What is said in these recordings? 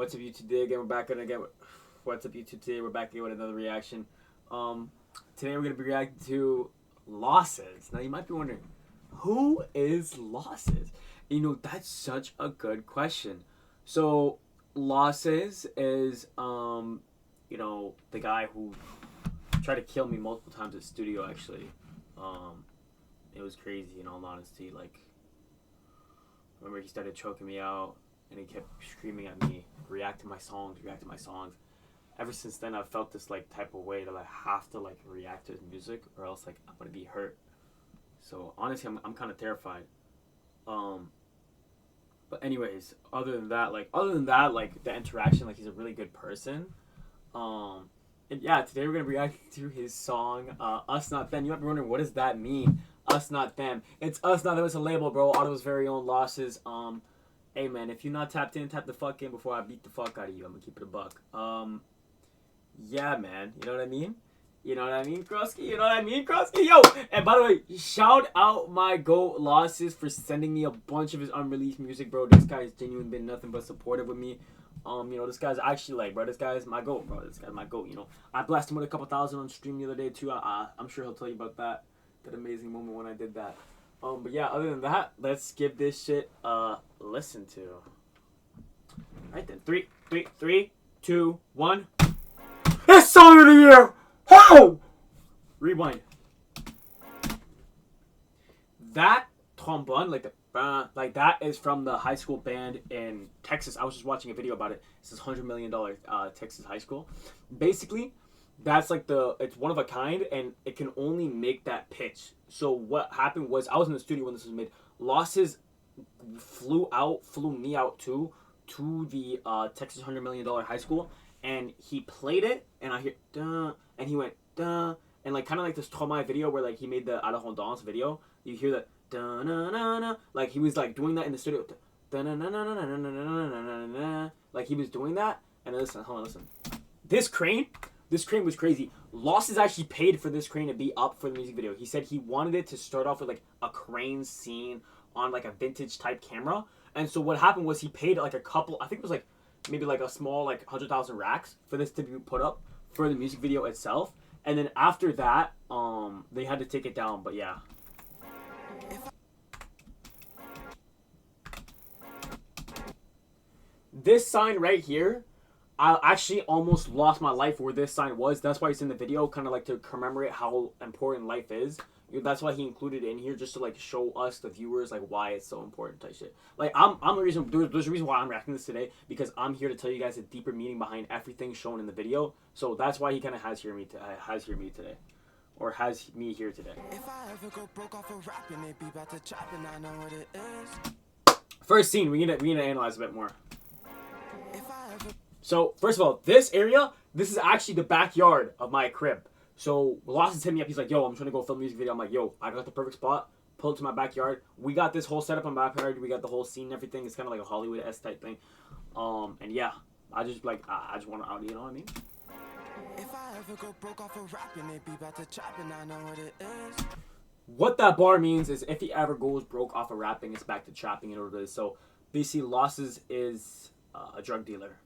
What's up, YouTube? Today again, we're back again. What's up, YouTube? Today we're back again with another reaction. Today we're gonna be reacting to Losses. Now you might be wondering, who is Losses? You know, that's such a good question. So Losses is the guy who tried to kill me multiple times at studio. Actually, it was crazy. In all honesty, like, remember he started choking me out and he kept screaming at me, react to my songs. Ever since then, I've felt this like type of way that I have to like react to his music, or else like I'm gonna be hurt. So honestly, I'm kind of terrified. But anyways, other than that, like the interaction, like he's a really good person. And yeah, today we're gonna react to his song, "Us Not Them." You might be wondering, what does that mean? Us Not Them. It's Us Not Them. It's a label, bro. Ottawa's very own Losses. Hey man, if you're not tapped in, tap the fuck in before I beat the fuck out of you. I'm gonna keep it a buck. Yeah, man. You know what I mean? You know what I mean, Krosky? You know what I mean, Krosky? Yo! And by the way, shout out my GOAT Losses for sending me a bunch of his unreleased music, bro. This guy's genuinely been nothing but supportive with me. This guy's actually like, bro, this guy's my GOAT, bro. This guy's my GOAT, you know. I blessed him with a couple thousand on stream the other day, too. I'm sure he'll tell you about that amazing moment when I did that. But yeah, other than that, let's give this shit a listen to. Alright then, three, two, one. It's song of the year! How? Rewind. That trombone, like that is from the high school band in Texas. I was just watching a video about it. This is $100 million Texas high school. Basically, that's like it's one of a kind, and it can only make that pitch. So what happened was, I was in the studio when this was made. Losses flew me out too, to the Texas $100 million high school, and he played it, and I hear duh, and he went duh, and like kind of like this Tomai video where like he made the Arahondance video. You hear that duh na na na, like he was like doing that in the studio, duh na na na na na na na na, like he was doing that. And listen, hold on, listen. This crane was crazy. Losses actually paid for this crane to be up for the music video. He said he wanted it to start off with like a crane scene on like a vintage type camera. And so what happened was he paid like a couple, I think it was like maybe like a small like 100,000 racks for this to be put up for the music video itself. And then after that, they had to take it down. But yeah. This sign right here, I actually almost lost my life where this sign was. That's why it's in the video, kind of like to commemorate how important life is. That's why he included it in here, just to like show us, the viewers, like why it's so important type shit. Like I'm the reason. There's a reason why I'm reacting to this today, because I'm here to tell you guys a deeper meaning behind everything shown in the video. So that's why he kind of has me today, or has me here today. If I ever go broke off of rapping, it be about to chop, and I know what it is. First scene, we need to analyze a bit more. So, first of all, this area, this is actually the backyard of my crib. So, Losses hit me up. He's like, yo, I'm trying to go film a music video. I'm like, yo, I got the perfect spot. Pull it to my backyard. We got this whole setup in my backyard. We got the whole scene and everything. It's kind of like a Hollywood-esque type thing. And yeah, I just want to, you know what I mean? If I ever go broke off of rapping, it be about to chop, and I know what it is. What that bar means is if he ever goes broke off of rapping, it's back to chopping in order to. So, basically, Losses is a drug dealer.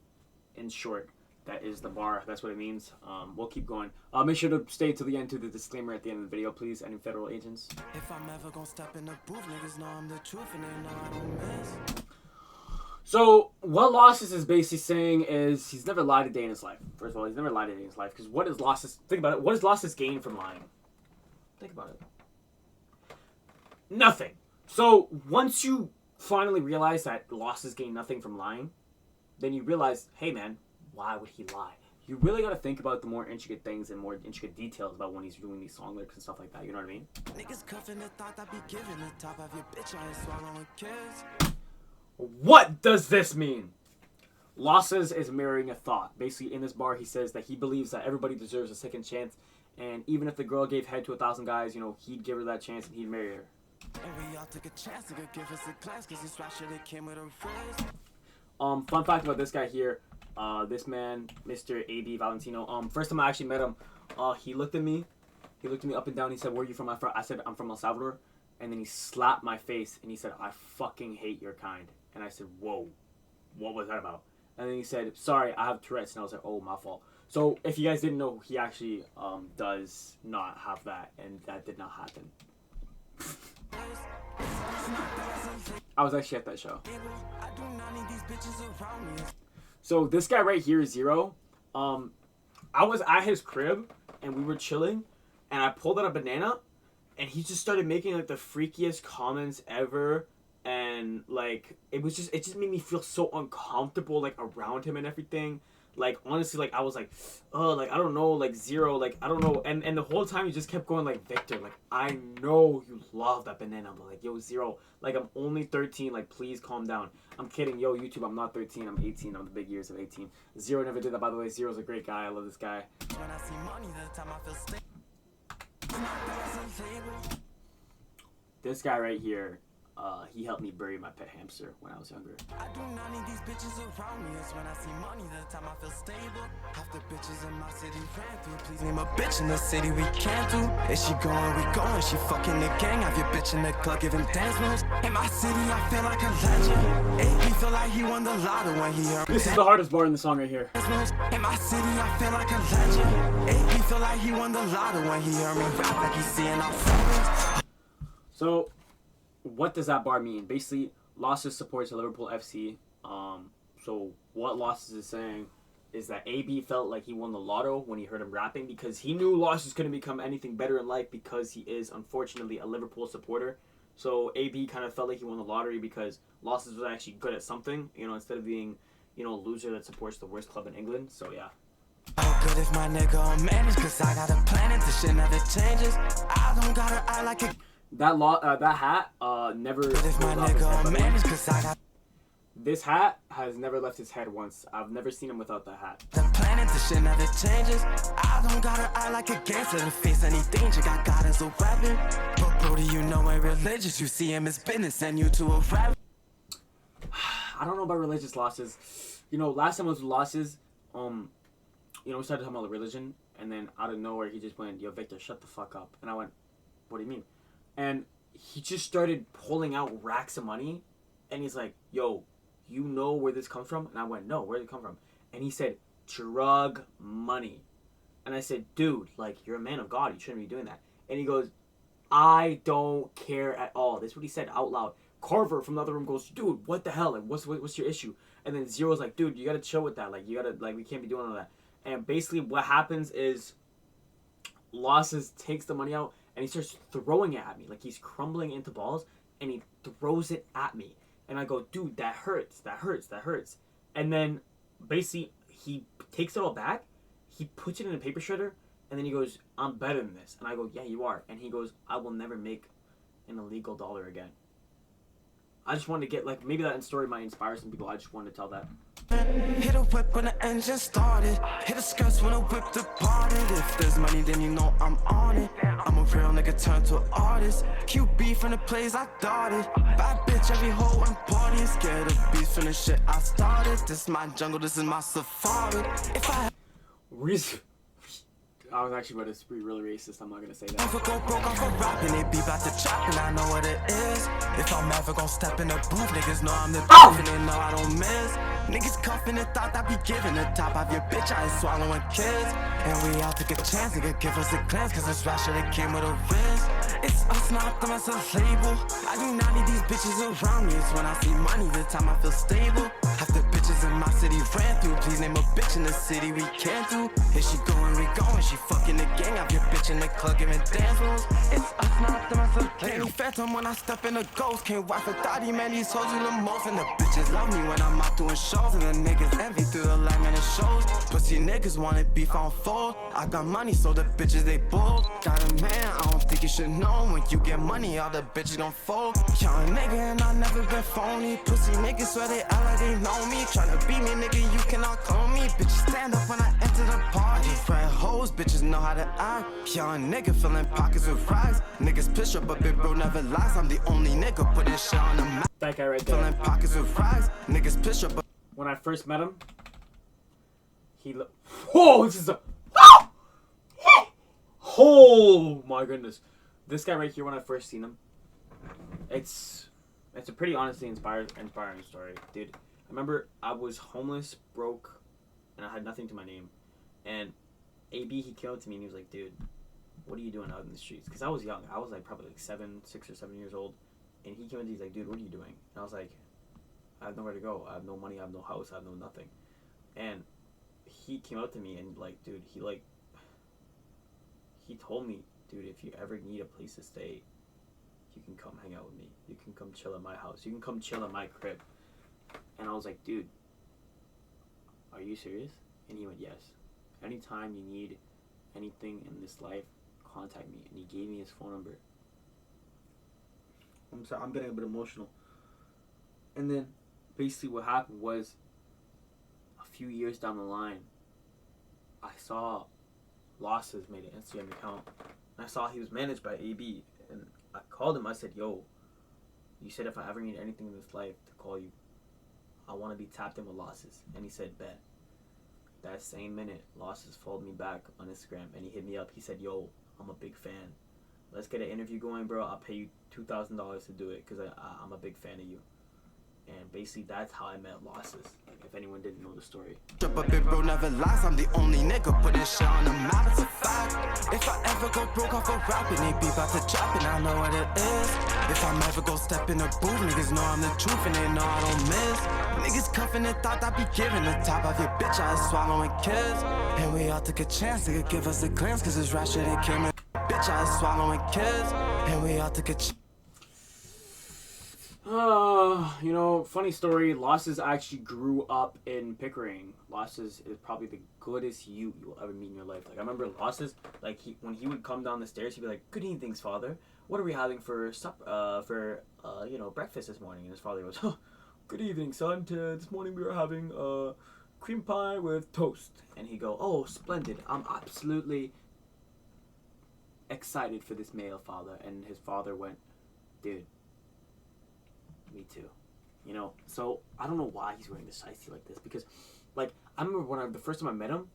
In short, that is the bar. That's what it means. We'll keep going. Make sure to stay to the end to the disclaimer at the end of the video, please. Any federal agents. If I'm ever gonna step in the booth, niggas know I'm the truth, and they know I don't miss. So what Losses is basically saying is he's never lied a day in his life. First of all, he's never lied a day in his life, because what is Losses? Think about it. What does Losses gain from lying? Think about it. Nothing. So once you finally realize that Losses gain nothing from lying, then you realize, hey man, why would he lie? You really gotta think about the more intricate things and more intricate details about when he's doing these song lyrics and stuff like that. You know what I mean? Niggas cuffing the thought I be giving the top of your bitch, I ain't swallowing kids. What does this mean? Losses is mirroring a thought. Basically, in this bar, he says that he believes that everybody deserves a second chance, and even if the girl gave head to 1,000 guys, you know, he'd give her that chance and he'd marry her. And we all took a chance to give us a class, cause this rap shit it came with a raise. Fun fact about this guy here, this man, Mr. A.B. Valentino. First time I actually met him, he looked at me up and down. He said, "Where are you from?" I said, "I'm from El Salvador," and then he slapped my face and he said, "I fucking hate your kind." And I said, "Whoa, what was that about?" And then he said, sorry, I have Tourette's. And I was like, oh, my fault. So if you guys didn't know, he actually does not have that, and that did not happen. I was actually at that show. So this guy right here, Zero, I was at his crib, and we were chilling, and I pulled out a banana, and he just started making like the freakiest comments ever. And like it just made me feel so uncomfortable, like around him and everything. Like honestly, like I was like, oh, like I don't know, like Zero, like I don't know. And the whole time he just kept going like, Victor, like I know you love that banana. I'm like, yo, Zero, like I'm only 13, like please calm down. I'm kidding, yo, YouTube, I'm not 13, I'm 18. I'm the big years of 18. Zero never did that, by the way. Zero's a great guy. I love this guy. When I see money, the time I feel this guy right here. He helped me bury my pet hamster when I was younger. I do not need these bitches around me. It's when I see money the time I feel stable. Half the bitches in my city ran through. Please name a bitch in the city we can't do. Is she going? We going. She fucking the gang. Have your bitch in the club giving dance moves. In my city, I feel like a legend. AP feel like he won the lotto when he heard me. This is the hardest bar in the song right here. In my city, I feel like a legend. AP feel like he won the lotto when he heard me rap like he's seeing our friends. So what does that bar mean? Basically, Losses supports Liverpool FC. So what Losses is saying is that AB felt like he won the lotto when he heard him rapping because he knew Losses couldn't become anything better in life because he is unfortunately a Liverpool supporter. So AB kind of felt like he won the lottery because Losses was actually good at something, you know, instead of being, you know, a loser that supports the worst club in England. So yeah. Good if my nigga on manage, cause I got a planet, this shit never changes. I don't gotta act like a that hat never this hat has never left his head once. I've never seen him without that hat. The planet, the shit never changes. I don't gotta act like a gangster to face any danger. Got God as a weapon. But bro, do you know ain't religious? You see him as business and you to a rap. I don't know about religious Losses. You know, last time I was Losses, you know, we started talking about religion, and then out of nowhere he just went, yo, Victor, shut the fuck up. And I went, what do you mean? And he just started pulling out racks of money. And he's like, yo, you know where this comes from? And I went, no, where did it come from? And he said, drug money. And I said, dude, like, you're a man of God. You shouldn't be doing that. And he goes, I don't care at all. This is what he said out loud. Carver from the other room goes, dude, what the hell? Like, what's your issue? And then Zero's like, dude, you got to chill with that. Like, you got to, like, we can't be doing all that. And basically what happens is Losses takes the money out. And he starts throwing it at me. Like he's crumbling into balls. And he throws it at me. And I go, dude, that hurts. That hurts. That hurts. And then basically he takes it all back. He puts it in a paper shredder. And then he goes, I'm better than this. And I go, yeah, you are. And he goes, I will never make an illegal dollar again. I just wanted to get, like, maybe that story might inspire some people. I just wanted to tell that. Hit a whip when the engine started. Hit a skirts when the whip departed. If there's money, then you know I'm on it. I'm a real nigga turned to an artist. QB from the plays I darted. Bad bitch, every hoe I'm partying. Scared of beats from the shit I started. This is my jungle, this is my safari. If I I was actually about to be really racist. I'm not gonna say that. If I go broke off of rapping, it be about to chop, and I know what it is. If I'm ever gonna step in the booth, niggas know I'm the truth, and they know I don't miss. Niggas cuffing the thought I be giving the top of your bitch, I ain't swallowing kids. And we all take a chance, nigga, give us a glance, cause this rap shit, it came with a risk. It's us, not them as a label. I do not need these bitches around me. It's when I see money, the time I feel stable. Half the bitches in my city ran through. Please name a bitch in the city we can't do. Is she going, we going, she fucking the gang. Have your bitch in the club giving dance moves. It's us, not them as a label. Phantom when I step in the ghost. Can't wipe a thotty, man, these hoes do the most. And the bitches love me when I'm out doing shows. And the niggas envy through the line, man, it shows. Pussy niggas wanted beef on fold. I got money, so the bitches, they bold. Got a man, I don't think you should know. When you get money, all the bitches gon' fold. Young nigga and I never been phony. Pussy niggas swear they act like they know me. Tryna beat me, nigga, you cannot call me. Bitches stand up when I enter the party. Friend hoes, bitches know how to act. Young nigga filling pockets with rags. Niggas piss up, but big bro never lies. I'm the only nigga putting shit on the map. That guy right there. Filling pockets with rags. Niggas piss up, but when I first met him, he looked. Whoa, this is a. Oh my goodness. This guy right here, when I first seen him, it's a pretty honestly inspiring story, dude. I remember I was homeless, broke, and I had nothing to my name. And AB, he came up to me and he was like, dude, what are you doing out in the streets? Because I was young. I was like probably like 6 or 7 years old. And he came up to me, he's like, dude, what are you doing? And I was like, I have nowhere to go. I have no money. I have no house. I have no nothing. And he came up to me and like, dude, he told me, dude, if you ever need a place to stay, you can come hang out with me. You can come chill at my house. You can come chill at my crib. And I was like, dude, are you serious? And he went, yes. Anytime you need anything in this life, contact me. And he gave me his phone number. I'm sorry, I'm getting a bit emotional. And then basically what happened was a few years down the line, I saw Losses made an Instagram account. And I saw he was managed by AB. And I called him. I said, yo, you said if I ever need anything in this life to call you, I want to be tapped in with Losses. And he said, bet. That same minute, Losses followed me back on Instagram and he hit me up. He said, yo, I'm a big fan. Let's get an interview going, bro. I'll pay you $2,000 to do it because I'm a big fan of you. And basically, that's how I met Losses. Like, if anyone didn't know the story. But big bro never lies. I'm the only nigga putting shit on the map. It's a fact. If I ever go broke off of rapping, they be about to drop it. I know what it is. If I'm ever go step in the booth, niggas know I'm the truth and they know I don't miss. Niggas cuffing and thought I'd be giving the top of your bitch. I was swallowing kids. And we all took a chance. They could give us a glance. Cause this rap shit, it came in. Bitch, I was swallowing kids. And we all took a chance. You know, funny story, Losses actually grew up in Pickering. Losses is probably the goodest you will ever meet in your life. Like, I remember Losses, like, when he would come down the stairs, he'd be like, good evenings, father. What are we having for breakfast this morning? And his father goes, oh, good evening, son. This morning we were having cream pie with toast. And he'd go, oh, splendid. I'm absolutely excited for this meal, father. And his father went, dude, me too. You know, so I don't know why he's wearing this shiesty like this, because like I remember the first time I met him,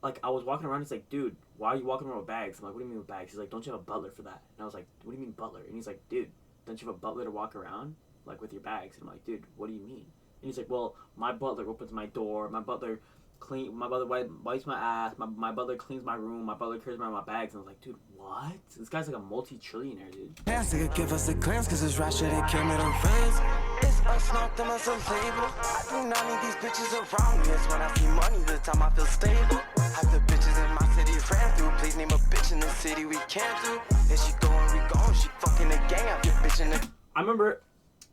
like I was walking around, he's like, dude, why are you walking around with bags? I'm like, what do you mean with bags? He's like, don't you have a butler for that? And I was like, what do you mean butler? And he's like, dude, don't you have a butler to walk around like with your bags? And I'm like, dude, what do you mean? And he's like, well, my butler opens my door, my butler wipes my ass, my butler cleans my room, my butler carries around my bags. And I was like, dude, what? This guy's like a multi-trillionaire, dude. Chance to give us a glance, cause this rap shit, it came in a raise. It's us, not them as a label. I do not need these bitches around me. It's when I see money, the time I feel stable. Have the bitches in my city ran through. Please name a bitch in the city we can't do. And she going, we going, she fucking the gang. I get bitch in the... I remember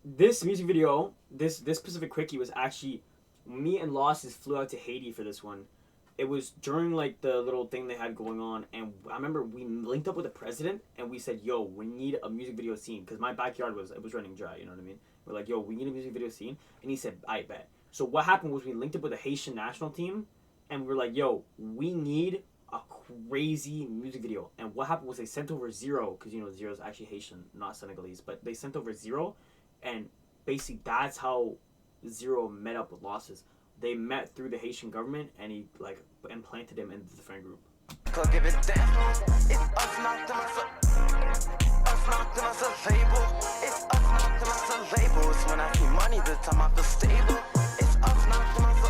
this music video, this specific quickie was actually, me and Losses flew out to Haiti for this one. It was during like the little thing they had going on, and I remember we linked up with the president and we said, yo, we need a music video scene, because my backyard was running dry, you know what I mean? We're like, yo, we need a music video scene. And he said, I bet. So what happened was we linked up with the Haitian national team and we were like, yo, we need a crazy music video. And what happened was they sent over Zero, because you know Zero is actually Haitian, not Senegalese, but they sent over Zero, and basically that's how Zero met up with Losses. They met through the Haitian government, and he like implanted him into the friend group. Give it down. It's us, not them as a... Us, not them as a label. It's us, not them as a label. It's when I see money, the time I feel stable. It's us, not them as a...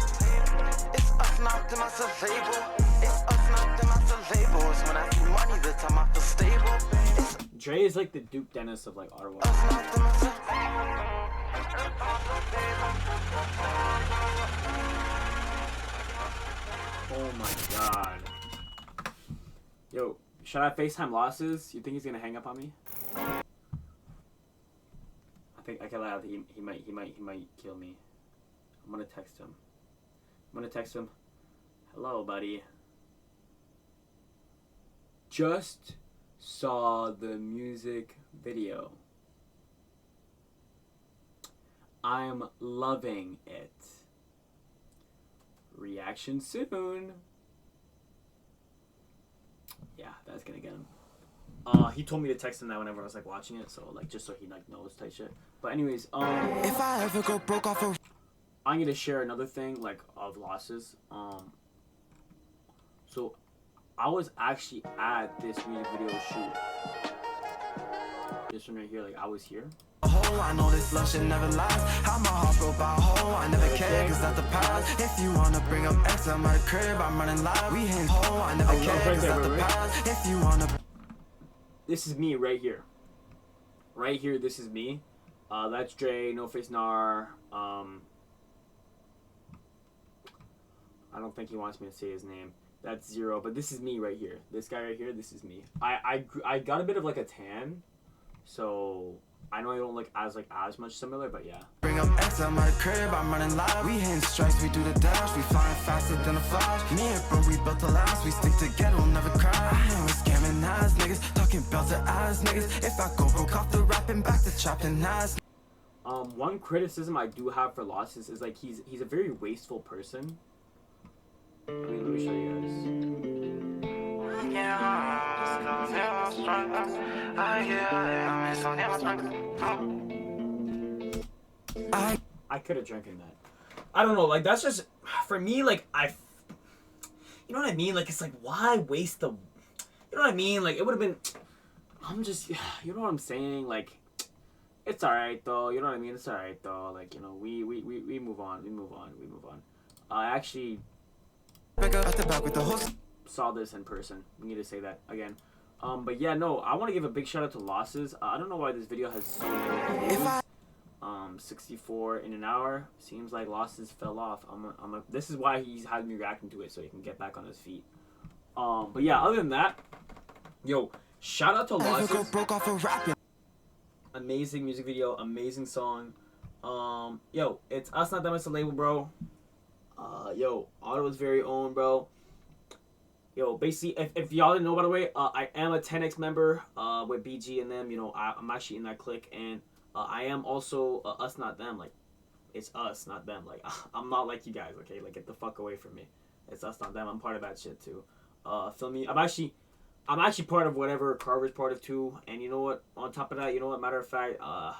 It's us, not them as a label. It's us, not them as a label. It's when I see money, the time I feel stable. It's Dre is like the Duke Dennis of like Ottawa. us, not them as a... Oh my god. Yo, should I FaceTime Losses? You think he's gonna hang up on me? I think I can lie. He might kill me. I'm gonna text him. Hello, buddy. Just saw the music video. I'm loving it. Reaction soon. Yeah, that's gonna get him. He told me to text him that whenever I was like watching it, so like just so he like knows type shit. But anyways, If I ever go broke off a... I'm gonna share another thing like of Losses. So I was actually at this music video shoot. This one right here, like I was here. A whole hoe. I know this love shit never last. How my heart broke by a hoe. I never cared, cause that's the past. If you wanna bring up X, I'm at a crib, I'm running live. We hitting hoe. I never cared, cause that's the past. If you wanna. This is me right here. Right here, this is me. That's Dre, No Face Nar. I don't think he wants me to say his name. That's Zero, but this is me right here. This guy right here, this is me. I got a bit of like a tan, so I know I don't look as much similar, but yeah. Bring up X, I'm at a crib, I'm running live. We hitting strikes, we do the dash, we flying faster than a flash. Me and bro, we built the last, we stick together, we'll never cry. I ain't with scamming ass niggas, talking belted ass niggas. If I go broke off the rapping, back to trapping ass. One criticism I do have for Losses is like he's a very wasteful person. I mean, let me show you guys. I could have drinking that. I don't know, like that's just for me. Like you know what I mean? Like it's like why waste the, you know what I mean? Like it would have been. I'm just, you know what I'm saying? Like it's all right though. You know what I mean? It's all right though. Like you know we move on. We move on. I actually saw this in person. We need to say that again. But yeah, no, I want to give a big shout out to Losses. I don't know why this video has so many views. 64 in an hour. Seems like Losses fell off. This is why he's had me reacting to it, so he can get back on his feet. But yeah, other than that, yo, shout out to Losses. Amazing music video, amazing song. Yo, it's Us Not Them, it's a label, bro. Yo, Ottawa's very own, bro. Yo, basically, if y'all didn't know, by the way, I am a 10X member with BG and them. You know, I'm actually in that clique, and I am also Us Not Them. Like, it's us, not them. Like, I'm not like you guys, okay? Like, get the fuck away from me. It's us, not them. I'm part of that shit too. Feel me? I'm actually part of whatever Carver's part of too. And you know what? On top of that, you know what? Matter of fact, I'm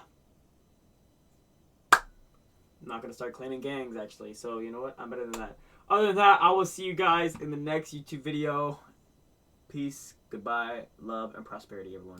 not gonna start claiming gangs actually. So you know what? I'm better than that. Other than that, I will see you guys in the next YouTube video. Peace, goodbye, love, and prosperity, everyone.